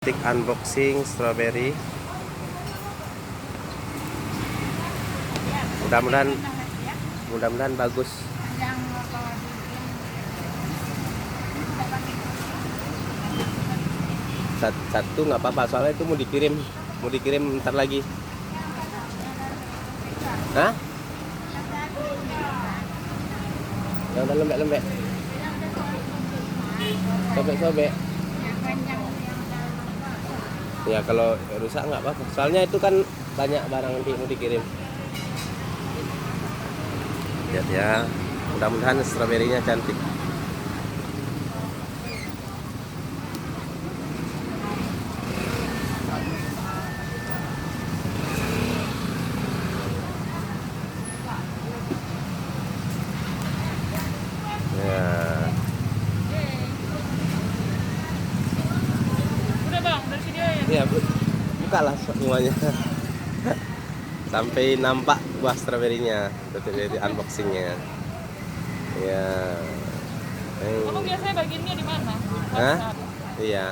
Tik unboxing strawberry. Mudah-mudahan bagus. Satu nggak apa-apa, soalnya itu mau dikirim ntar lagi. Hah? Yang udah lembek-lembek. Sobek-sobek. Ya kalau rusak nggak apa-apa. Soalnya itu kan banyak barang nanti mau dikirim. Lihat ya. Mudah-mudahan stroberinya cantik. Ya. Udah bang, dari sini aja. Ya, buka lah semuanya. Sampai nampak buah stroberinya. Dari unboxingnya. Ya. Kamu biasanya bagiannya di mana? Hah? WhatsApp. Iya.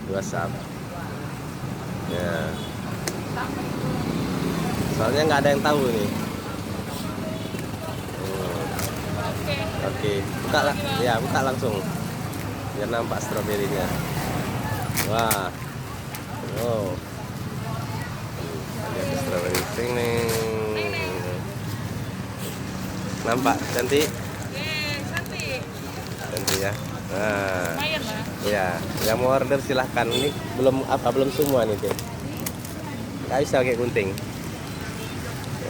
Di WhatsApp. Ya. Soalnya nggak ada yang tahu nih. Oke. Oke, buka lah. Ya, buka langsung. Biar nampak stroberinya. Wah. Oh. Lihat stroberi sini. Nampak cantik? Cantik. Cantik ya. Nah, Lumayan lah. ya, yang mau order silahkan. Ini belum semua nih, Dek. Nggak bisa pakai gunting.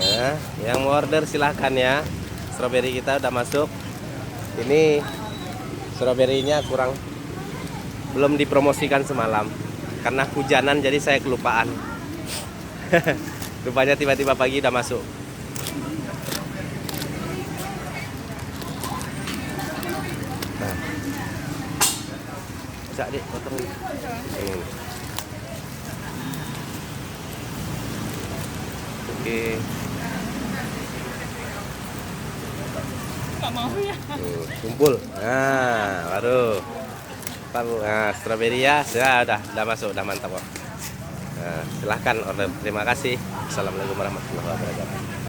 Ya, yang mau order silahkan ya. Stroberi kita udah masuk. Ini stroberinya belum dipromosikan semalam karena hujanan, jadi saya kelupaan. Rupanya tiba-tiba pagi udah masuk. Nah, bisa Dek potong ini. Oke. Nggak mau ya. Kumpul. Nah, baru. Nah, strawberry ya, udah masuk, udah mantap kok. Nah, silahkan order. Terima kasih. Assalamualaikum warahmatullahi wabarakatuh.